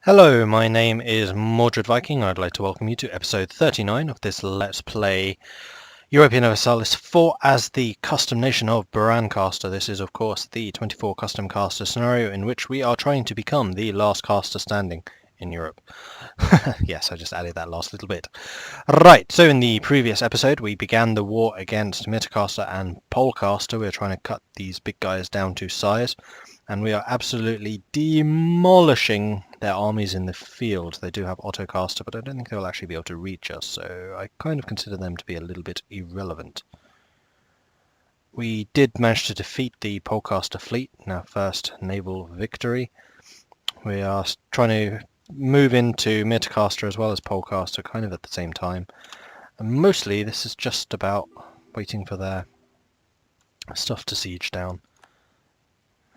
Hello, my name is Mordred Viking. I'd like to welcome you to episode 39 of this Let's Play European Universalis 4 as the custom nation of Mirtircaster. This is, of course, the 24 custom caster scenario in which we are trying to become the last caster standing in Europe. Yes, I just added that last little bit. Right, so in the previous episode we began the war against Mirtircaster and Polcaster. We're trying to cut these big guys down to size, and we are absolutely demolishing their armies in the field. They do have autocaster, but I don't think they'll actually be able to reach us, so I kind of consider them to be a little bit irrelevant. We did manage to defeat the Polcaster fleet in our first naval victory. We are trying to move into Mirtircaster as well as Polcaster kind of at the same time. And mostly this is just about waiting for their stuff to siege down.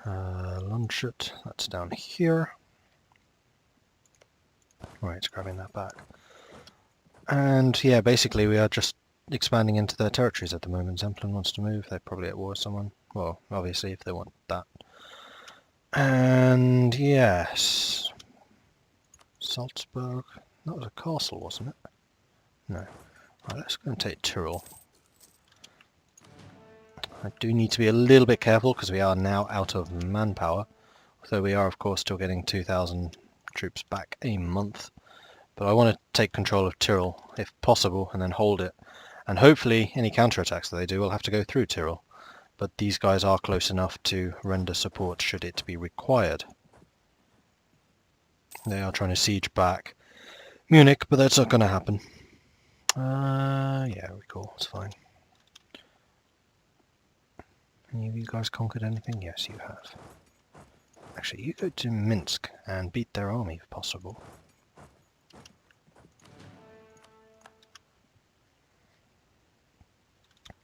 Launch it, that's down here. Right, grabbing that back. And yeah, basically we are just expanding into their territories at the moment. Zemplin wants to move, they're probably at war with someone. Well, obviously if they want that. And yes, Salzburg, that was a castle, wasn't it? No. Right, let's go and take Tyrol. I do need to be a little bit careful because we are now out of manpower, although we are of course still getting 2,000 troops back a month. But I want to take control of Tyrol if possible and then hold it, and hopefully any counterattacks that they do will have to go through Tyrol, but these guys are close enough to render support should it be required. They are trying to siege back Munich, but that's not going to happen. Yeah, recall, it's fine. Any of you guys conquered anything? Yes, you have. Actually, you go to Minsk and beat their army if possible.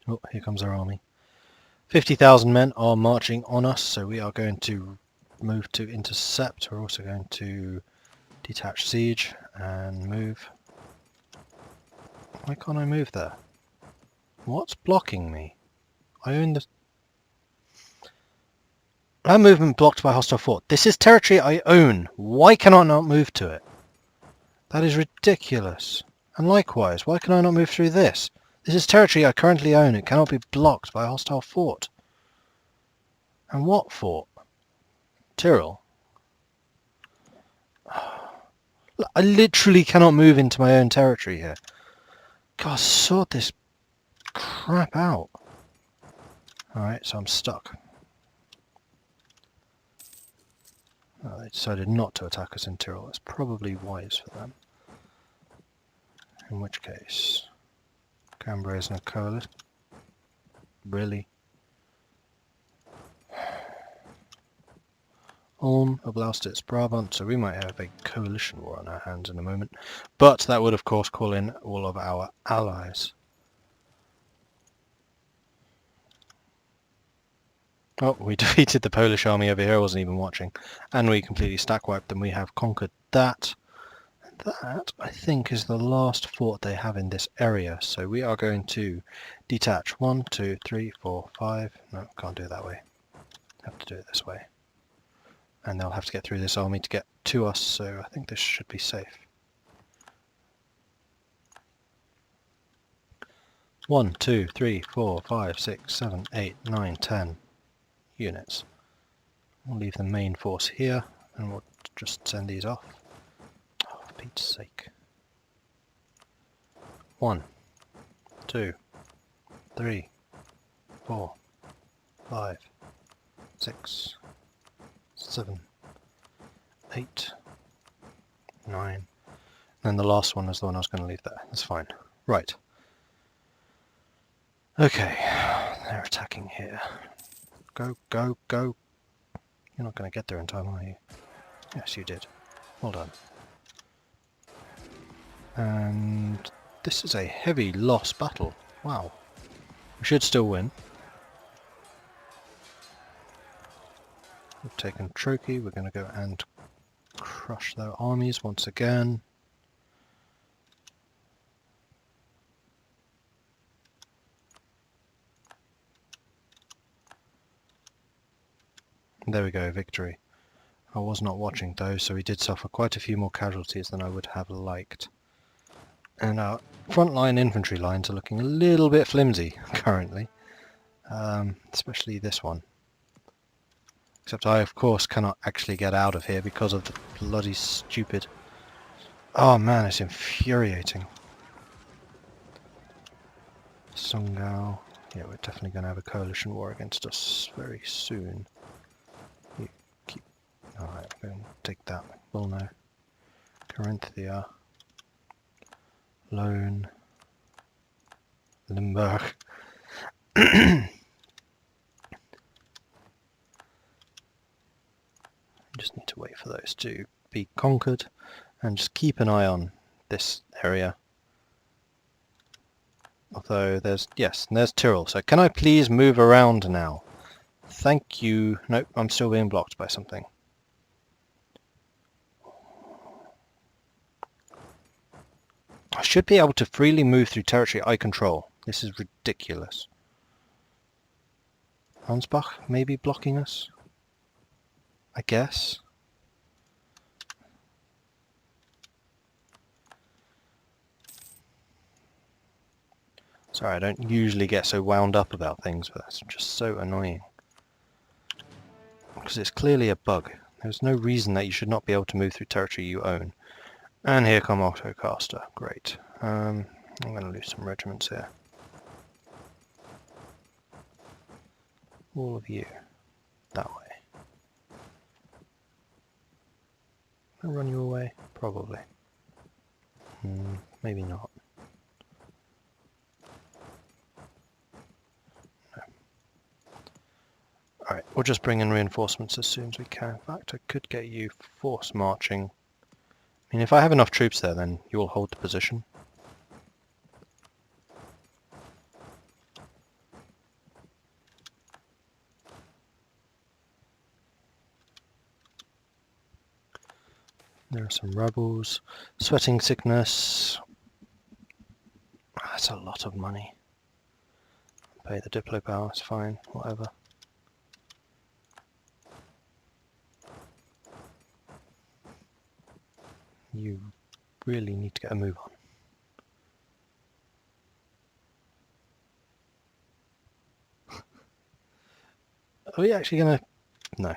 Oh, here comes our army. 50,000 men are marching on us, so we are going to move to intercept. We're also going to detach siege and move. Why can't I move there? What's blocking me? I own the... Land movement blocked by hostile fort. This is territory I own. Why can I not move to it? That is ridiculous. And likewise, why can I not move through this? This is territory I currently own. It cannot be blocked by a hostile fort. And what fort? Tyrol. I literally cannot move into my own territory here. God, sort this crap out. Alright, so I'm stuck. Oh, they decided not to attack us in Tyrol. That's probably wise for them. In which case, Cambrai is in a coalition. Really? Ulm, Oblastitz, Brabant, so we might have a coalition war on our hands in a moment. But that would of course call in all of our allies. Oh, we defeated the Polish army over here, I wasn't even watching. And we completely stack wiped them. We have conquered that. That, I think, is the last fort they have in this area. So we are going to detach 1, 2, 3, 4, 5. No, can't do it that way. Have to do it this way. And they'll have to get through this army to get to us, so I think this should be safe. 1, 2, 3, 4, 5, 6, 7, 8, 9, 10 units. We'll leave the main force here, and we'll just send these off. Oh, for Pete's sake. 1, 2, 3, 4, 5, 6, 7, 8, 9. And then the last one is the one I was going to leave there. That's fine. Right. Okay, they're attacking here. Go, go, go. You're not going to get there in time, are you? Yes, you did. Well done. And this is a heavy loss battle. Wow. We should still win. We've taken Troki. We're going to go and crush their armies once again. There we go, victory. I was not watching though, so we did suffer quite a few more casualties than I would have liked. And our frontline infantry lines are looking a little bit flimsy currently, especially this one. Except I, of course, cannot actually get out of here because of the bloody stupid... Oh man, it's infuriating. Sungao. Yeah, we're definitely going to have a coalition war against us very soon. You keep... Alright, I'm going to take that. We'll know. Carinthia. Lone. Limburg. Just need to wait for those to be conquered and just keep an eye on this area. Although there's Tyrol. So can I please move around now? Thank you. Nope, I'm still being blocked by something. I should be able to freely move through territory I control. This is ridiculous. Ansbach maybe blocking us? I guess. Sorry, I don't usually get so wound up about things, but that's just so annoying. Because it's clearly a bug. There's no reason that you should not be able to move through territory you own. And here come Autocaster. Great. I'm going to lose some regiments here. All of you. That way. Can I run you away? Probably. Maybe not. No. Alright, we'll just bring in reinforcements as soon as we can. In fact, I could get you force marching. I mean, if I have enough troops there, then you will hold the position. There are some rebels. Sweating sickness. That's a lot of money. Pay the Diplo power, it's fine, whatever. You really need to get a move on. Are we actually gonna... No.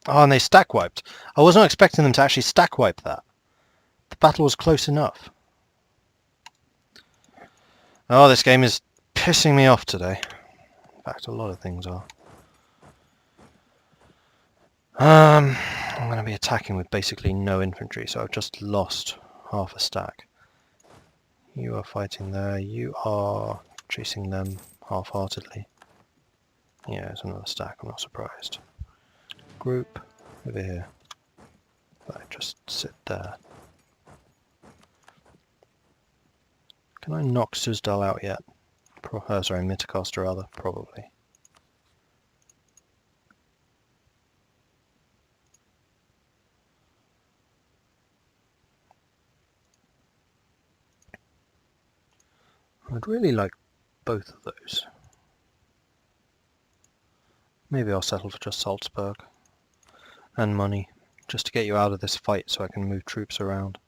Oh, and they stack wiped. I was not expecting them to actually stack wipe that. The battle was close enough. Oh, this game is pissing me off today. In fact, a lot of things are. I'm going to be attacking with basically no infantry, so I've just lost half a stack. You are fighting there. You are chasing them half-heartedly. Yeah, it's another stack. I'm not surprised. Group over here. But just sit there. Can I knock Suzdal out yet? Sorry, Mirtircaster rather. Probably. I'd really like both of those. Maybe I'll settle for just Salzburg. And money. Just to get you out of this fight so I can move troops around.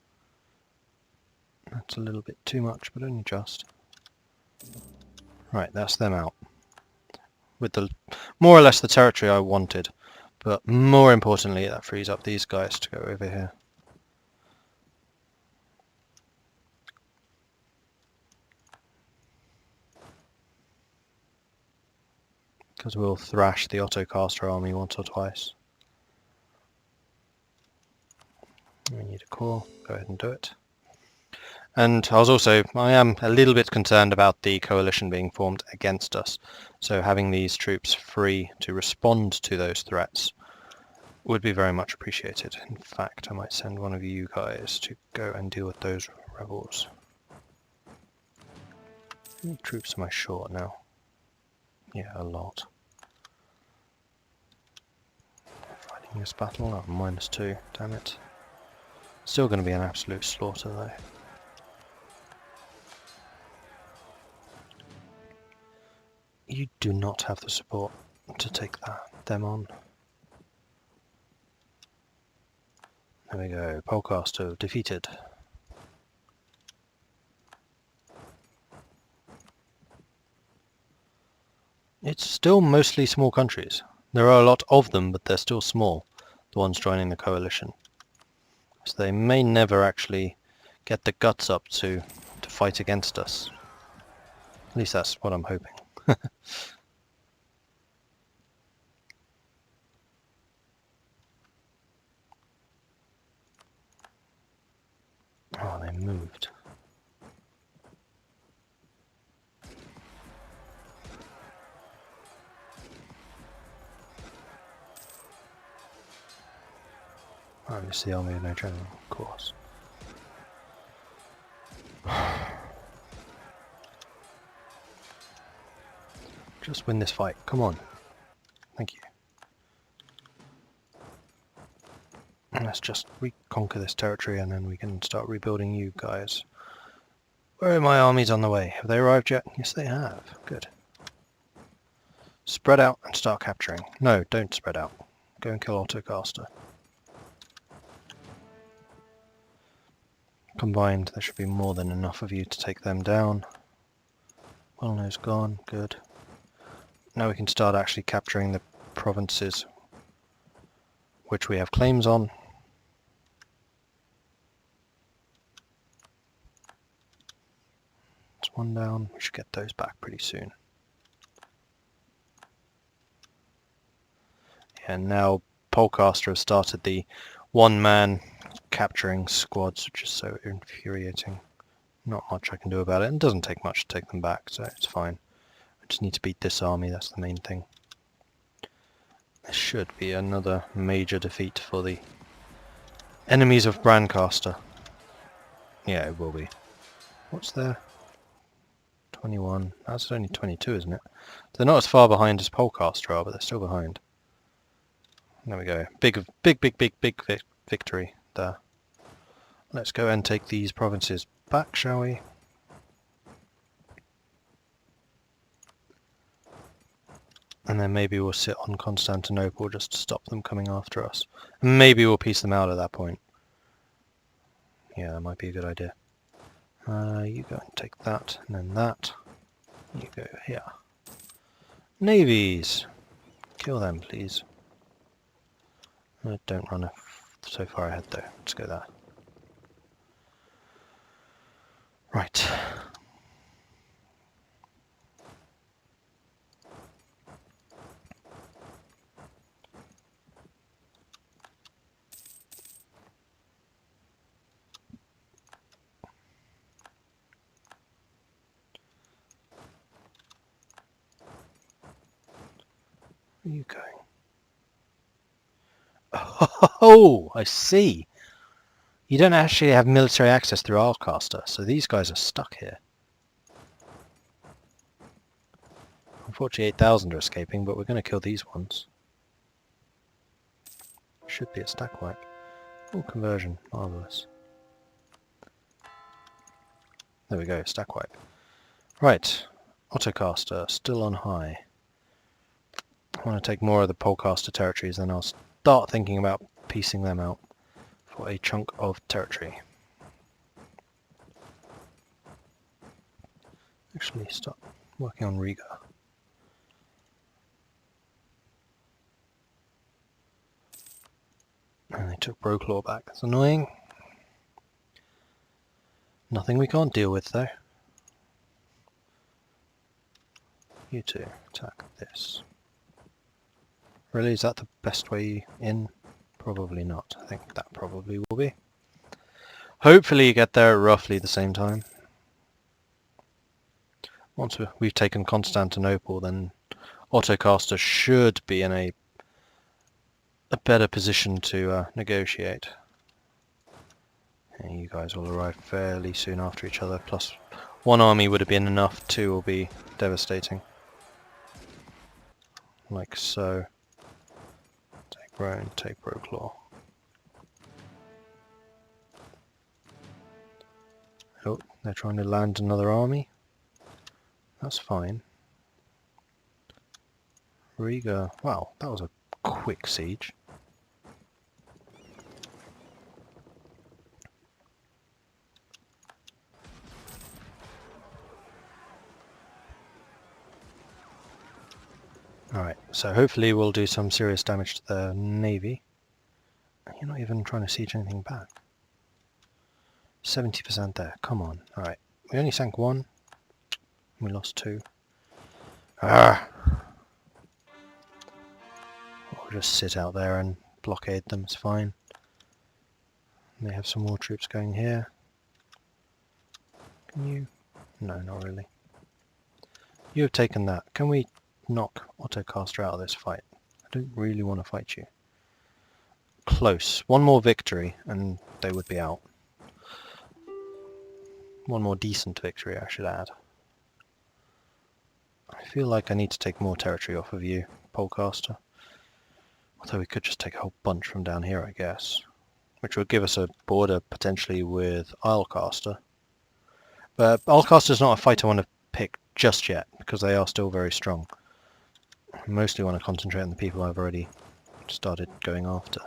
That's a little bit too much, but only just. Right, that's them out. With the more or less the territory I wanted. But more importantly, that frees up these guys to go over here. Because we'll thrash the Autocaster army once or twice. We need a core. Go ahead and do it. And I am a little bit concerned about the coalition being formed against us. So having these troops free to respond to those threats would be very much appreciated. In fact, I might send one of you guys to go and deal with those rebels. How many troops am I short now? Yeah, a lot. Fighting this battle? Oh, -2, damn it. Still going to be an absolute slaughter though. You do not have the support to take them on. There we go, Polcaster defeated. It's still mostly small countries. There are a lot of them, but they're still small, the ones joining the coalition. So they may never actually get the guts up to fight against us. At least that's what I'm hoping. Oh, they moved. Oh, it's the army of no general, of course. Just win this fight, come on. Thank you. Let's just reconquer this territory and then we can start rebuilding you guys. Where are my armies on the way? Have they arrived yet? Yes, they have. Good. Spread out and start capturing. No, don't spread out. Go and kill Autocaster. Combined, there should be more than enough of you to take them down. Well-known's gone. Good. Now we can start actually capturing the provinces which we have claims on. That's one down. We should get those back pretty soon. And now Polcaster has started the one-man capturing squads, which is so infuriating. Not much I can do about it. It doesn't take much to take them back, so it's fine. I just need to beat this army, that's the main thing. This should be another major defeat for the enemies of Brandcaster. Yeah, it will be. What's there? 21. That's only 22, isn't it? They're not as far behind as Polcaster are, but they're still behind. There we go. Big victory there. Let's go and take these provinces back, shall we? And then maybe we'll sit on Constantinople just to stop them coming after us. And maybe we'll piece them out at that point. Yeah, that might be a good idea. You go and take that, and then that. You go here. Navies! Kill them, please. Don't run so far ahead though. Let's go there. Right. Where are you going? Oh, I see. You don't actually have military access through Polcaster, so these guys are stuck here. Unfortunately, 8,000 are escaping, but we're going to kill these ones. Should be a stack wipe. Oh, conversion. Marvellous. There we go, stack wipe. Right, Autocaster, still on high. I want to take more of the Polcaster territories, then I'll start thinking about piecing them out for a chunk of territory. Actually, start working on Riga. And they took Broclaw back. That's annoying. Nothing we can't deal with, though. You two, attack this. Really, is that the best way in? Probably not. I think that probably will be. Hopefully you get there at roughly the same time. Once we've taken Constantinople, then Autocaster should be in a better position to negotiate. And you guys will arrive fairly soon after each other, plus one army would have been enough, two will be devastating. Like so. Take Rhone, take Broclaw. Oh, they're trying to land another army. That's fine. Riga, wow, that was a quick siege. So hopefully we'll do some serious damage to the navy. You're not even trying to siege anything back. 70% there. Come on. Alright. We only sank one. We lost two. Ah! We'll just sit out there and blockade them. It's fine. They have some more troops going here. Can you? No, not really. You have taken that. Can we knock Autocaster out of this fight? I don't really want to fight you. Close. One more victory and they would be out. One more decent victory, I should add. I feel like I need to take more territory off of you, Polcaster. Although we could just take a whole bunch from down here, I guess. Which would give us a border potentially with Islecaster. But Islecaster's not a fight I want to pick just yet, because they are still very strong. I mostly want to concentrate on the people I've already started going after.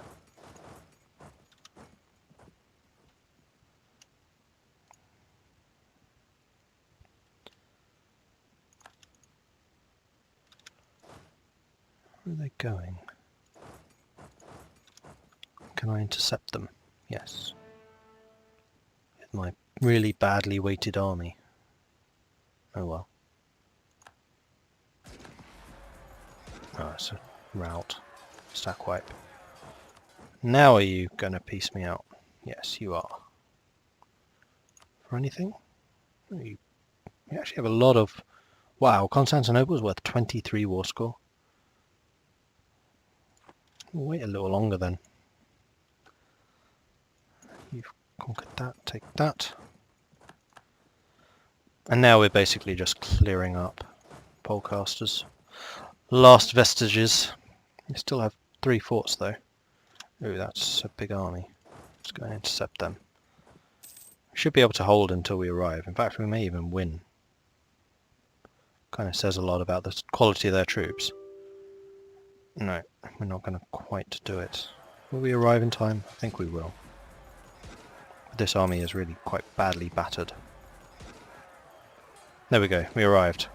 Where are they going? Can I intercept them? Yes. With my really badly weighted army. Oh well. Oh, it's a rout. Stack wipe. Now are you going to piece me out? Yes, you are. For anything? You actually have a lot of... Wow, Constantinople's worth 23 war score. We'll wait a little longer then. You've conquered that, take that. And now we're basically just clearing up Polcaster's last vestiges. We still have 3 forts though. Ooh, that's a big army. Let's go and intercept them. We should be able to hold until we arrive. In fact, we may even win. Kind of says a lot about the quality of their troops. No, we're not going to quite do it. Will we arrive in time? I think we will. But this army is really quite badly battered. There we go, we arrived.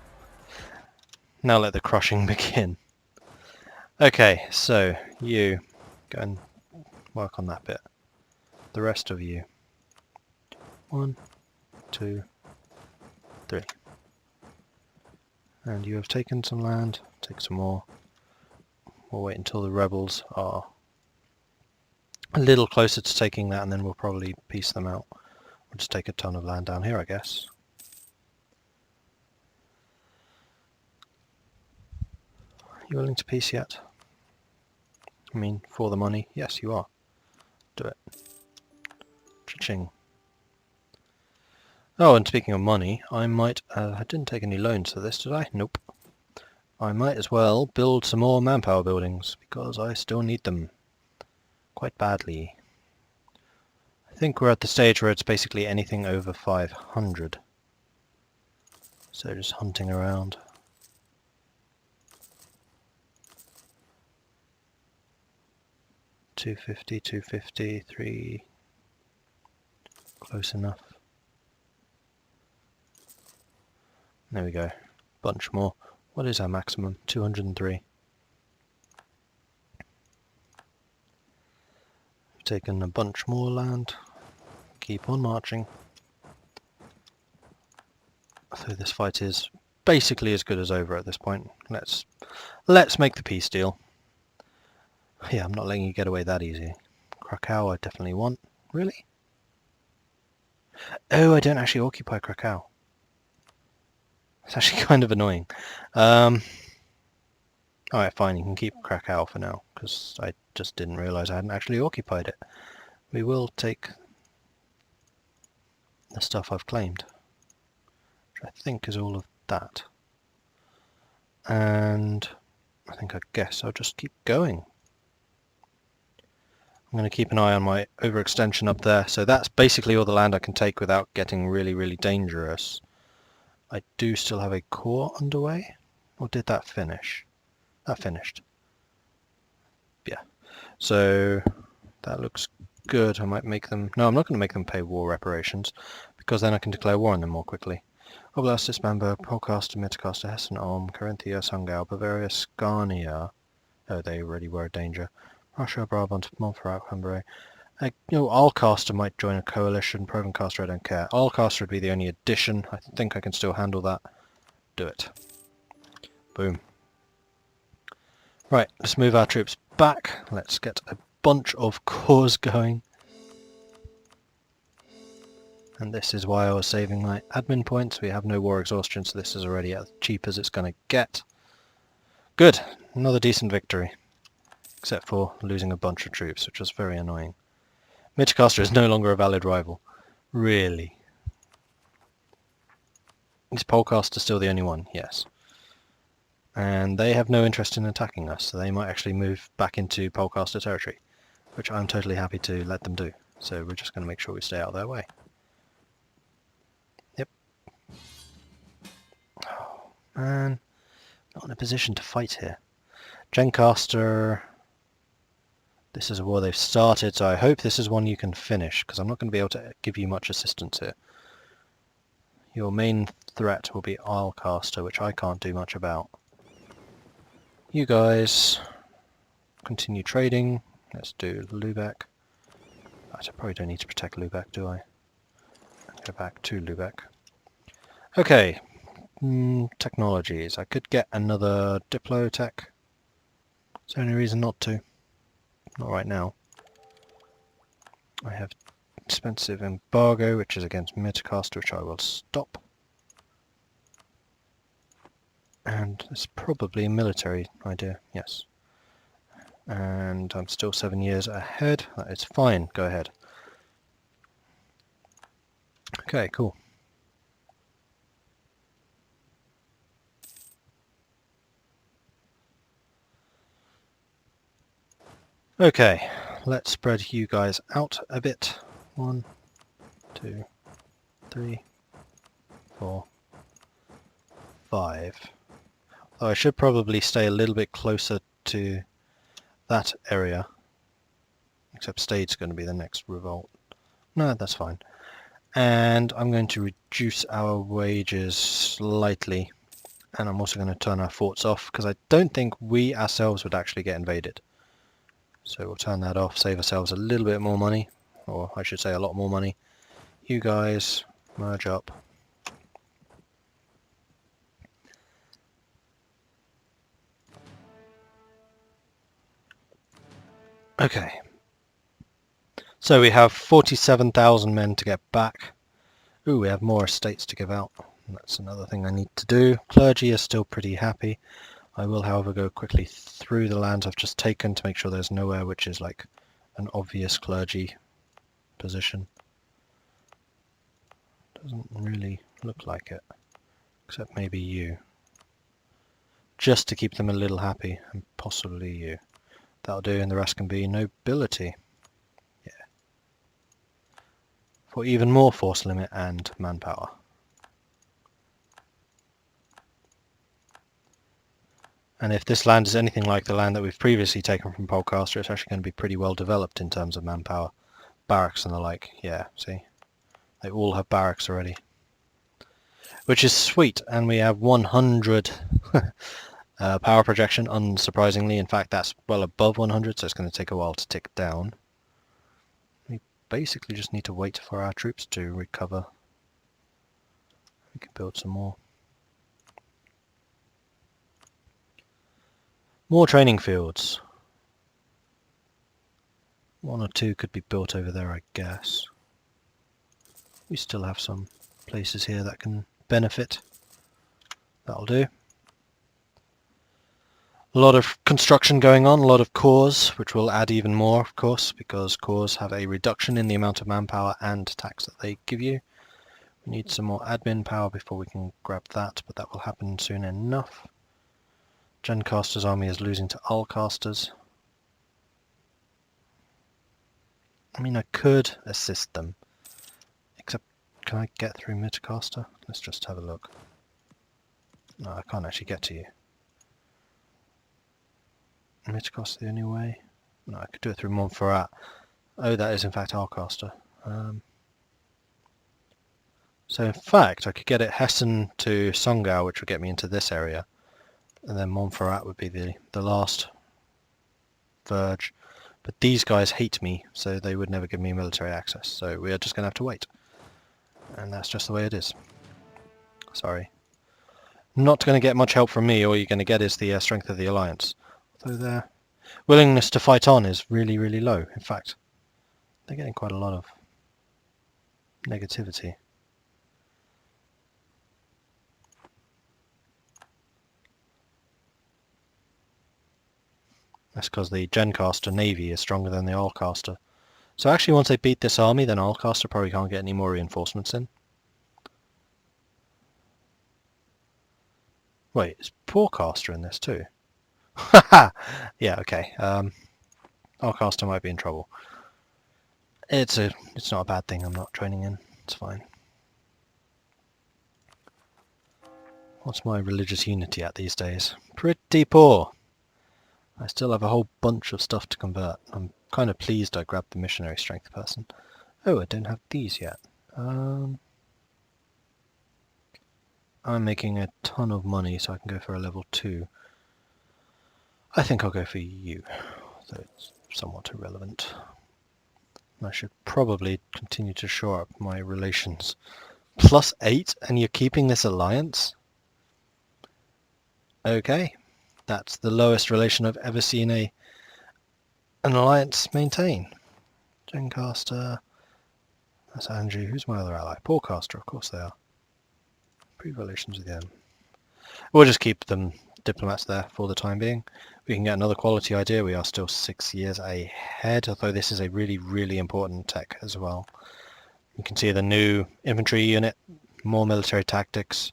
Now let the crushing begin. Okay, so you go and work on that bit. The rest of you. 1, 2, 3. And you have taken some land, take some more. We'll wait until the rebels are a little closer to taking that and then we'll probably piece them out. We'll just take a ton of land down here, I guess. You willing to peace yet? I mean, for the money? Yes, you are. Do it. Cha-ching. Oh, and speaking of money, I might... I didn't take any loans for this, did I? Nope. I might as well build some more manpower buildings, because I still need them. Quite badly. I think we're at the stage where it's basically anything over 500. So just hunting around. $250, $250, $3. Close enough. There we go. Bunch more. What is our maximum? 203. We've taken a bunch more land. Keep on marching. So this fight is basically as good as over at this point. Let's make the peace deal. Yeah, I'm not letting you get away that easy. Krakow I definitely want. Really? Oh, I don't actually occupy Krakow. It's actually kind of annoying. Alright, fine, you can keep Krakow for now, because I just didn't realise I hadn't actually occupied it. We will take the stuff I've claimed, which I think is all of that. And I guess I'll just keep going. I'm going to keep an eye on my overextension up there, so that's basically all the land I can take without getting really, really dangerous. I do still have a core underway, or did that finish? That finished. Yeah, so that looks good. I might make them... No, I'm not going to make them pay war reparations, because then I can declare war on them more quickly. Oblast, Dismember, Polcaster, Mirtircaster, Hessen, Ulm, Carinthia, Sungau, Bavaria, Scania. Oh, they already were a danger. Russia, Brabant, Montferrat, Cambrai. Allcaster might join a coalition. Provencaster, I don't care. Allcaster would be the only addition. I think I can still handle that. Do it. Boom. Right, let's move our troops back. Let's get a bunch of cores going. And this is why I was saving my admin points. We have no war exhaustion, so this is already as cheap as it's going to get. Good. Another decent victory. Except for losing a bunch of troops, which was very annoying. Mirtircaster is no longer a valid rival. Really? Is Polcaster still the only one? Yes. And they have no interest in attacking us, so they might actually move back into Polcaster territory, which I'm totally happy to let them do. So we're just going to make sure we stay out of their way. Yep. Oh, man. Not in a position to fight here. Gencaster. This is a war they've started, so I hope this is one you can finish, because I'm not going to be able to give you much assistance here. Your main threat will be Islecaster, which I can't do much about. You guys continue trading. Let's do Lubeck. I probably don't need to protect Lubeck, do I? Go back to Lubeck. Okay. Technologies. I could get another Diplotech. Is there any reason not to? Not right now. I have expensive embargo, which is against Mirtircaster, which I will stop. And it's probably a military idea, yes. And I'm still 7 years ahead. That is fine, go ahead. Okay, cool. Okay, let's spread you guys out a bit. 1, 2, 3, 4, 5. Oh, I should probably stay a little bit closer to that area. Except Stade's going to be the next revolt. No, that's fine. And I'm going to reduce our wages slightly. And I'm also going to turn our forts off, because I don't think we ourselves would actually get invaded. So we'll turn that off, save ourselves a little bit more money. Or I should say a lot more money. You guys, merge up. Okay. So we have 47,000 men to get back. Ooh, we have more estates to give out. That's another thing I need to do. Clergy is still pretty happy. I will, however, go quickly through the lands I've just taken to make sure there's nowhere which is like an obvious clergy position. Doesn't really look like it, except maybe you. Just to keep them a little happy, and possibly you. That'll do, and the rest can be nobility. Yeah. For even more force limit and manpower. And if this land is anything like the land that we've previously taken from Polcaster, it's actually going to be pretty well developed in terms of manpower. Barracks and the like. Yeah, see? They all have barracks already. Which is sweet, and we have 100 power projection, unsurprisingly. In fact, that's well above 100, so it's going to take a while to tick down. We basically just need to wait for our troops to recover. We can build some more. More training fields. 1 or 2 could be built over there, I guess. We still have some places here that can benefit. That'll do. A lot of construction going on, a lot of cores, which will add even more, of course, because cores have a reduction in the amount of manpower and tax that they give you. We need some more admin power before we can grab that, but that will happen soon enough. Gencaster's army is losing to Islecasters. I mean, I could assist them. Except, can I get through Mirtircaster? Let's just have a look. No, I can't actually get to you. Mirtircaster the only way? No, I could do it through Montferrat. Oh, that is in fact Islecaster. So in fact, I could get it Hessen to Songau, which would get me into this area. And then Montferrat would be the last verge. But these guys hate me, so they would never give me military access. So we are just going to have to wait. And that's just the way it is. Sorry. Not going to get much help from me. All you're going to get is the strength of the alliance. Although their willingness to fight on is really, really low. In fact, they're getting quite a lot of negativity. That's because the Gencaster navy is stronger than the Polcaster. So actually once they beat this army, then Polcaster probably can't get any more reinforcements in. Wait, is Polcaster in this too? Haha! Yeah, okay. Polcaster might be in trouble. It's not a bad thing I'm not training in. It's fine. What's my religious unity at these days? Pretty poor. I still have a whole bunch of stuff to convert. I'm kind of pleased I grabbed the missionary strength person. Oh, I don't have these yet. I'm making a ton of money, so I can go for a level 2. I think I'll go for you, though it's somewhat irrelevant. I should probably continue to shore up my relations. +8, and you're keeping this alliance? Okay. That's the lowest relation I've ever seen an alliance maintain. Gencaster. That's Andrew. Who's my other ally? Polcaster, of course they are. Improved relations with them. We'll just keep them diplomats there for the time being. We can get another quality idea. We are still 6 years ahead, although this is a really, really important tech as well. You can see the new infantry unit, more military tactics,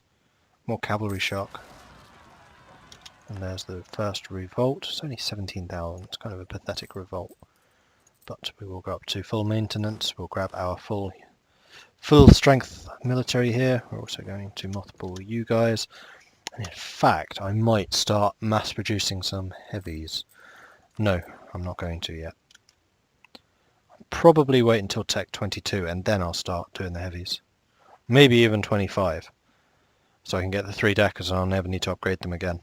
more cavalry shock. And there's the first revolt. It's only 17,000. It's kind of a pathetic revolt. But we will go up to full maintenance. We'll grab our full strength military here. We're also going to mothball you guys. And in fact, I might start mass producing some heavies. No, I'm not going to yet. I'll probably wait until Tech 22 and then I'll start doing the heavies. Maybe even 25. So I can get the 3 deckers and I'll never need to upgrade them again.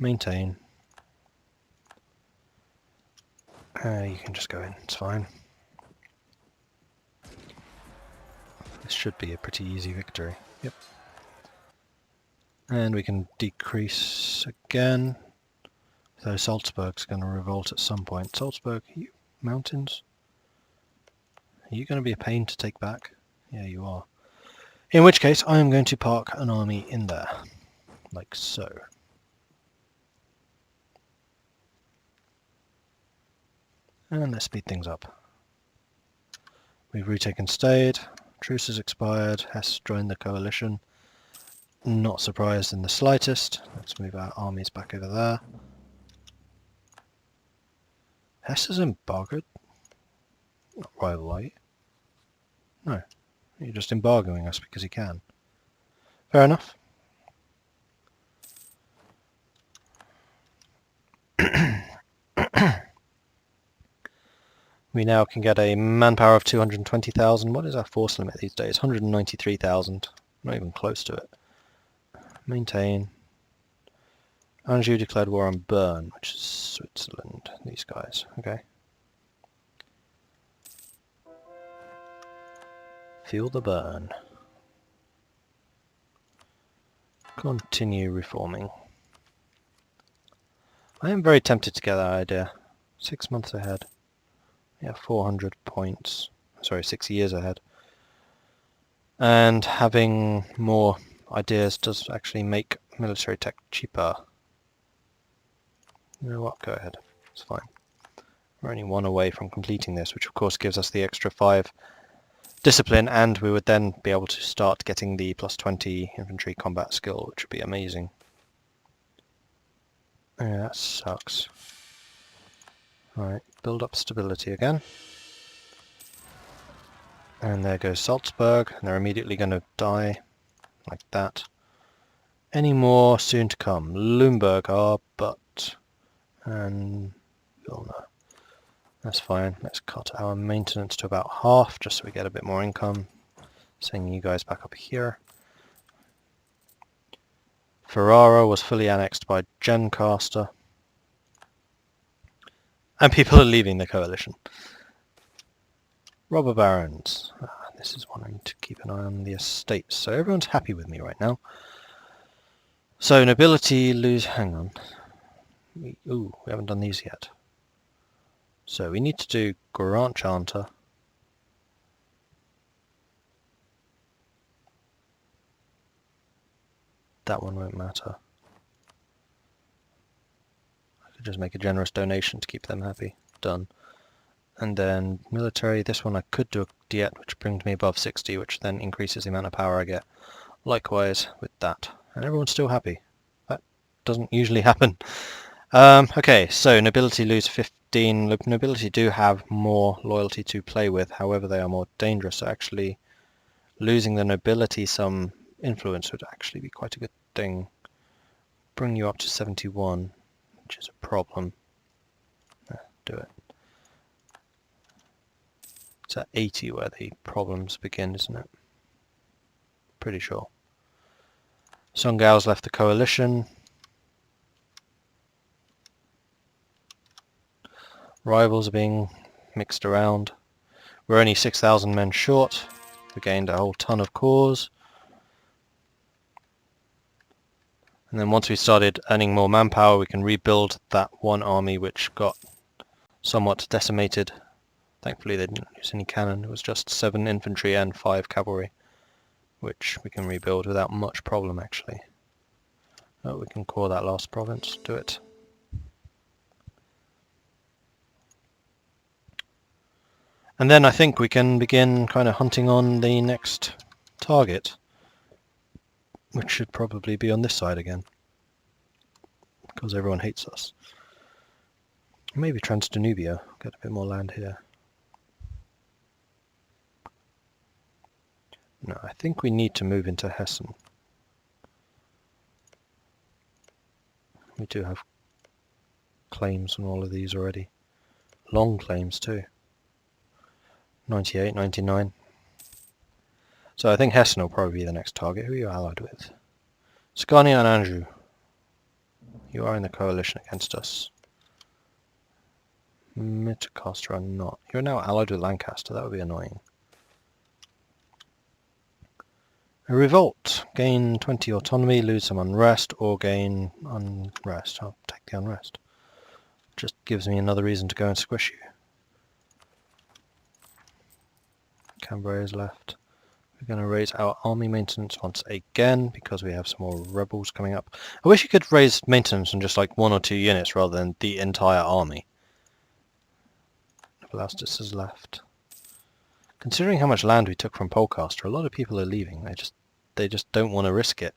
Maintain. You can just go in, it's fine. This should be a pretty easy victory. Yep. And we can decrease again. Though Salzburg's going to revolt at some point. Salzburg, are you mountains? Are you going to be a pain to take back? Yeah, you are. In which case, I am going to park an army in there. Like so. And let's speed things up. We've retaken Stade. Truce has expired. Hesse joined the coalition. Not surprised in the slightest. Let's move our armies back over there. Hesse is embargoed? Not rival, are you? No. You're just embargoing us because he can. Fair enough. We now can get a manpower of 220,000. What is our force limit these days? 193,000. Not even close to it. Maintain. Anjou declared war on Bern, which is Switzerland. These guys. Okay. Feel the burn. Continue reforming. I am very tempted to get that idea. 6 months ahead. Yeah, 400 points. Sorry, 6 years ahead. And having more ideas does actually make military tech cheaper. You know what? Go ahead. It's fine. We're only 1 away from completing this, which of course gives us the extra 5 discipline, and we would then be able to start getting the +20 infantry combat skill, which would be amazing. Yeah, that sucks. Alright, build up stability again. And there goes Salzburg, and they're immediately going to die, like that. Any more soon to come? Lumberg, our butt. And Vilna. That's fine. Let's cut our maintenance to about half, just so we get a bit more income. Sending you guys back up here. Ferrara was fully annexed by Gencaster. And people are leaving the coalition. Robber barons. This is one I need to keep an eye on the estates. So everyone's happy with me right now. So nobility lose... Hang on. We haven't done these yet. So we need to do Grant Chanter. That one won't matter. I could just make a generous donation to keep them happy. Done. And then military, this one I could do a diet, which brings me above 60, which then increases the amount of power I get. Likewise with that. And everyone's still happy. That doesn't usually happen. Okay, so nobility lose 15. Nobility do have more loyalty to play with, however they are more dangerous. So actually losing the nobility some influence would actually be quite a good thing. Bring you up to 71, which is a problem. Do it. It's at 80 where the problems begin, isn't it? Pretty sure. Songal's left the coalition. Rivals are being mixed around. We're only 6,000 men short. We gained a whole ton of cores. And then once we started earning more manpower, we can rebuild that one army which got somewhat decimated. Thankfully they didn't use any cannon. It was just 7 infantry and 5 cavalry, which we can rebuild without much problem actually. Oh, we can core that last province. Do it. And then I think we can begin kind of hunting on the next target, which should probably be on this side again, because everyone hates us. Maybe Transdanubia, get a bit more land here. No, I think we need to move into Hessen. We do have claims on all of these already. Long claims too. 98, 99. So I think Hessen will probably be the next target. Who are you allied with? Scania and Anjou. You are in the coalition against us. Mirtircaster are not. You're now allied with Lancaster. That would be annoying. A revolt. Gain 20 autonomy, lose some unrest, or gain unrest. I'll take the unrest. Just gives me another reason to go and squish you. Cambrai is left. We're going to raise our army maintenance once again because we have some more rebels coming up. I wish you could raise maintenance on just like 1 or 2 units rather than the entire army. Blastus is left. Considering how much land we took from Polcaster, a lot of people are leaving. They just don't want to risk it.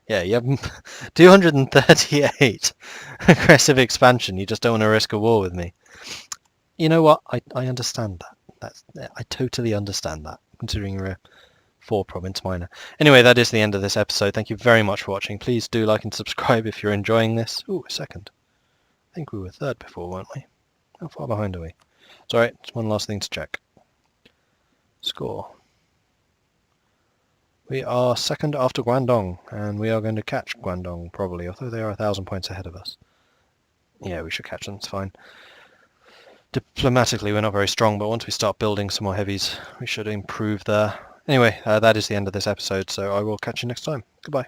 Yeah, you have 238 aggressive expansion. You just don't want to risk a war with me. You know what? I understand that. I totally understand that, considering you're a 4-province minor. Anyway, that is the end of this episode. Thank you very much for watching. Please do like and subscribe if you're enjoying this. Ooh, a second. I think we were 3rd before, weren't we? How far behind are we? It's alright, it's one last thing to check. Score. We are 2nd after Guangdong, and we are going to catch Guangdong, probably, although they are 1,000 points ahead of us. Yeah, we should catch them, it's fine. Diplomatically, we're not very strong, but once we start building some more heavies, we should improve there. Anyway, that is the end of this episode, so I will catch you next time. Goodbye.